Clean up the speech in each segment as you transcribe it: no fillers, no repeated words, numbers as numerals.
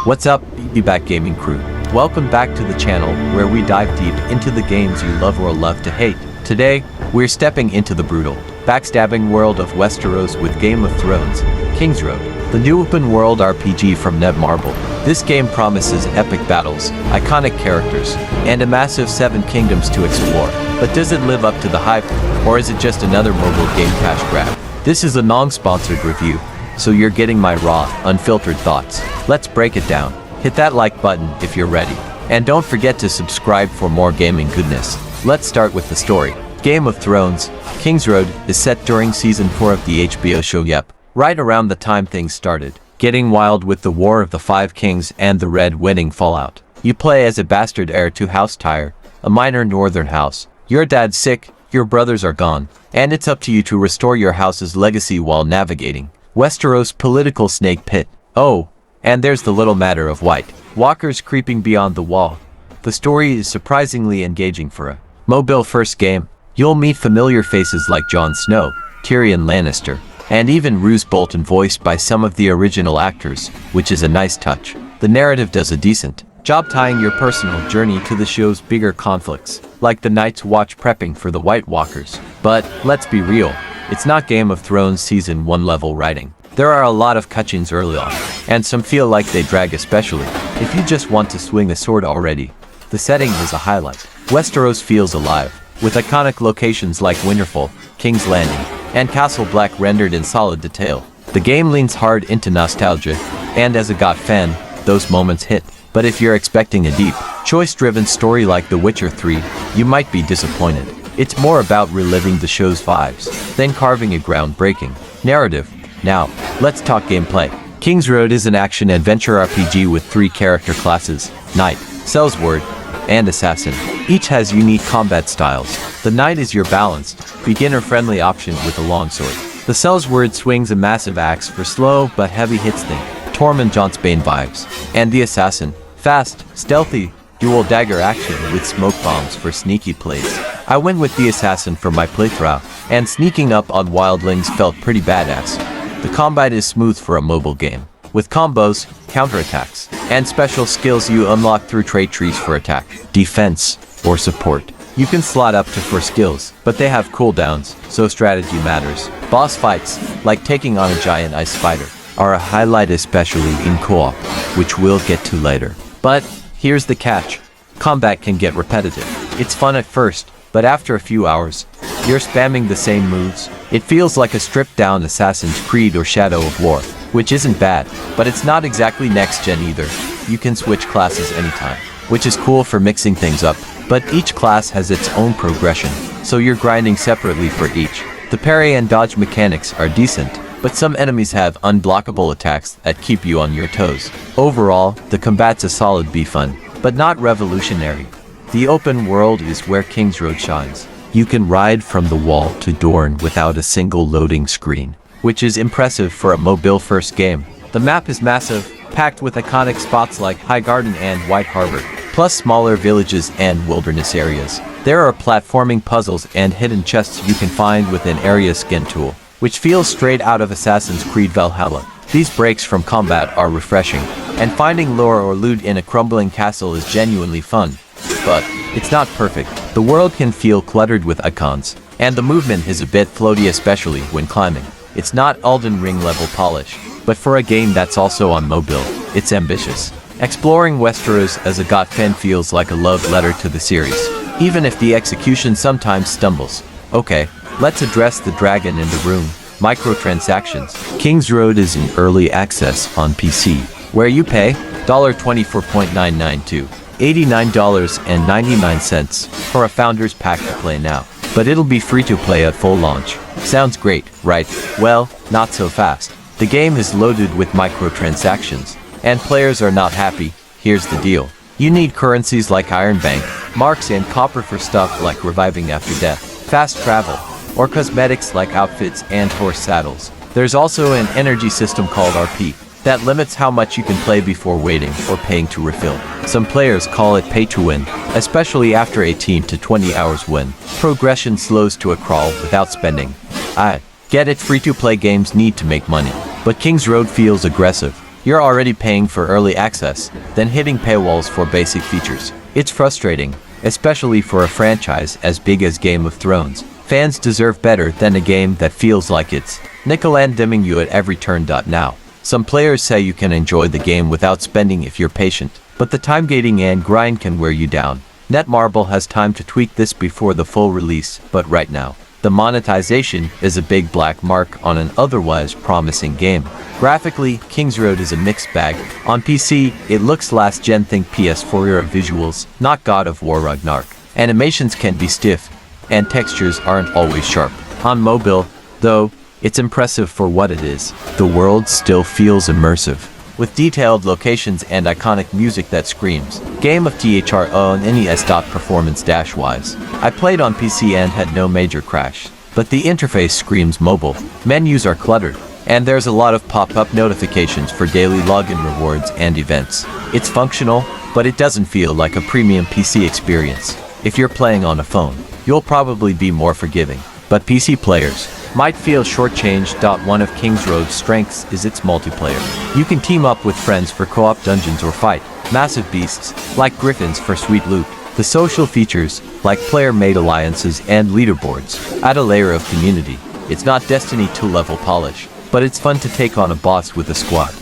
What's up, BeBackGaming crew? Welcome back to the channel where we dive deep into the games you love or love to hate. Today, we're stepping into the brutal, backstabbing world of Westeros with Game of Thrones, Kingsroad, the new open-world RPG from Netmarble. This game promises epic battles, iconic characters, and a massive 7 kingdoms to explore. But does it live up to the hype, or is it just another mobile game cash grab? This is a non-sponsored review, so you're getting my raw, unfiltered thoughts. Let's break it down. Hit that like button if you're ready. And don't forget to subscribe for more gaming goodness. Let's start with the story. Game of Thrones, Kingsroad is set during season 4 of the HBO show right around the time things started, getting wild with the War of the Five Kings and the Red Wedding fallout. You play as a bastard heir to House Tyre, a minor northern house. Your dad's sick, your brothers are gone, and it's up to you to restore your house's legacy while navigating Westeros' political snake pit. Oh, and there's the little matter of White Walkers creeping beyond the wall. The story is surprisingly engaging for a mobile first game. You'll meet familiar faces like Jon Snow, Tyrion Lannister, and even Roose Bolton voiced by some of the original actors, which is a nice touch. The narrative does a decent job tying your personal journey to the show's bigger conflicts, like the Night's Watch prepping for the White Walkers. But let's be real, it's not Game of Thrones Season 1 level writing. There are a lot of cutscenes early on, and some feel like they drag, especially if you just want to swing a sword already. The setting is a highlight. Westeros feels alive, with iconic locations like Winterfell, King's Landing, and Castle Black rendered in solid detail. The game leans hard into nostalgia, and as a GOT fan, those moments hit. But if you're expecting a deep, choice-driven story like The Witcher 3, you might be disappointed. It's more about reliving the show's vibes than carving a groundbreaking narrative. Now, let's talk gameplay. Kingsroad is an action-adventure RPG with 3 character classes: Knight, Sellsword, and Assassin. Each has unique combat styles. The Knight is your balanced, beginner-friendly option with a longsword. The Sellsword swings a massive axe for slow but heavy hits. Think Tormund John'sbane vibes. And the Assassin, fast, stealthy, dual dagger action with smoke bombs for sneaky plays. I went with the Assassin for my playthrough, and sneaking up on wildlings felt pretty badass. The combat is smooth for a mobile game, with combos, counterattacks, and special skills you unlock through trait trees for attack, defense, or support. You can slot up to 4 skills, but they have cooldowns, so strategy matters. Boss fights, like taking on a giant ice spider, are a highlight, especially in co-op, which we'll get to later. But here's the catch. Combat can get repetitive. It's fun at first, but after a few hours, you're spamming the same moves. It feels like a stripped-down Assassin's Creed or Shadow of War, which isn't bad, but it's not exactly next-gen either. You can switch classes anytime, which is cool for mixing things up, but each class has its own progression, so you're grinding separately for each. The parry and dodge mechanics are decent, but some enemies have unblockable attacks that keep you on your toes. Overall, the combat's a solid B-fun, but not revolutionary. The open world is where Kingsroad shines. You can ride from the wall to Dorne without a single loading screen, which is impressive for a mobile-first game. The map is massive, packed with iconic spots like Highgarden and White Harbor, plus smaller villages and wilderness areas. There are platforming puzzles and hidden chests you can find with an area skin tool, which feels straight out of Assassin's Creed Valhalla. These breaks from combat are refreshing, and finding lore or loot in a crumbling castle is genuinely fun. But it's not perfect. The world can feel cluttered with icons, and the movement is a bit floaty, especially when climbing. It's not Elden Ring level polish, but for a game that's also on mobile, it's ambitious. Exploring Westeros as a GOT fan feels like a love letter to the series, even if the execution sometimes stumbles. Okay, let's address the dragon in the room: microtransactions. Kingsroad is in early access on PC, where you pay $24.992. $89.99 for a Founders Pack to play now. But it'll be free to play at full launch. Sounds great, right? Well, not so fast. The game is loaded with microtransactions, and players are not happy. Here's the deal. You need currencies like Iron Bank, marks, and copper for stuff like reviving after death, fast travel, or cosmetics like outfits and horse saddles. There's also an energy system called RP that limits how much you can play before waiting or paying to refill. Some players call it pay to win, especially after 18 to 20 hours win. Progression slows to a crawl without spending. I get it, free-to-play games need to make money, but Kingsroad feels aggressive. You're already paying for early access, then hitting paywalls for basic features. It's frustrating, especially for a franchise as big as Game of Thrones. Fans deserve better than a game that feels like it's nickel-and-diming you at every turn. Now, some players say you can enjoy the game without spending if you're patient, but the time gating and grind can wear you down. Netmarble has time to tweak this before the full release, but right now, the monetization is a big black mark on an otherwise promising game. Graphically, Kingsroad is a mixed bag. On PC, it looks last-gen, think PS4 era visuals, not God of War Ragnarok. Animations can be stiff, and textures aren't always sharp. On mobile, though, it's impressive for what it is. The world still feels immersive, with detailed locations and iconic music that screams Game of Thrones NES. Performance-wise, I played on PC and had no major crash, but the interface screams mobile. Menus are cluttered, and there's a lot of pop-up notifications for daily login rewards and events. It's functional, but it doesn't feel like a premium PC experience. If you're playing on a phone, you'll probably be more forgiving, but PC players might feel shortchanged. One of Kingsroad's strengths is its multiplayer. You can team up with friends for co-op dungeons or fight massive beasts, like griffins, for sweet loot. The social features, like player-made alliances and leaderboards, add a layer of community. It's not Destiny 2 level polish, but it's fun to take on a boss with a squad.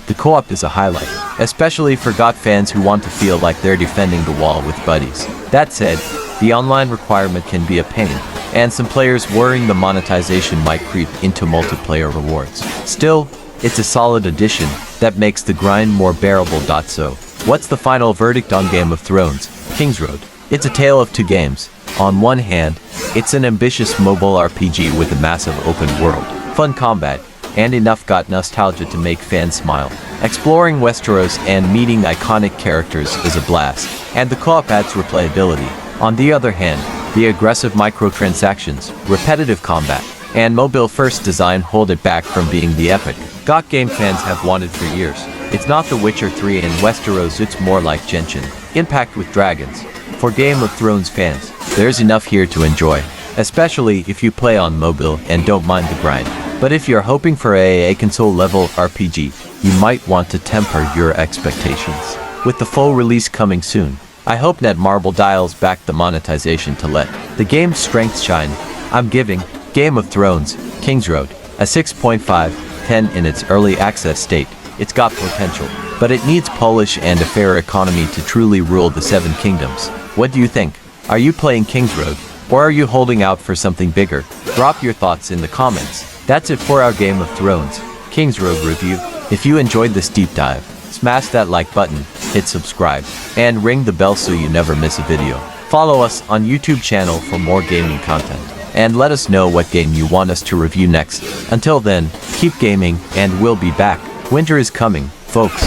The co-op is a highlight, especially for GOT fans who want to feel like they're defending the wall with buddies. That said, the online requirement can be a pain, and some players worrying the monetization might creep into multiplayer rewards. Still, it's a solid addition that makes the grind more bearable. So, what's the final verdict on Game of Thrones? Kingsroad. It's a tale of two games. On one hand, it's an ambitious mobile RPG with a massive open world, fun combat, and enough GOT nostalgia to make fans smile. Exploring Westeros and meeting iconic characters is a blast, and the co-op adds replayability. On the other hand, the aggressive microtransactions, repetitive combat, and mobile-first design hold it back from being the epic GOT game fans have wanted for years. It's not The Witcher 3 in Westeros, it's more like Genshin Impact with dragons. For Game of Thrones fans, there's enough here to enjoy, especially if you play on mobile and don't mind the grind. But if you're hoping for a console-level RPG, you might want to temper your expectations. With the full release coming soon, I hope Netmarble dials back the monetization to let the game's strengths shine. I'm giving Game of Thrones, Kingsroad, a 6.5/10 in its early access state. It's got potential, but it needs polish and a fair economy to truly rule the Seven Kingdoms. What do you think? Are you playing Kingsroad, or are you holding out for something bigger? Drop your thoughts in the comments. That's it for our Game of Thrones, Kingsroad review. If you enjoyed this deep dive, smash that like button, hit subscribe, and ring the bell so you never miss a video. Follow us on YouTube channel for more gaming content, and let us know what game you want us to review next. Until then, keep gaming, and we'll be back. Winter is coming, folks.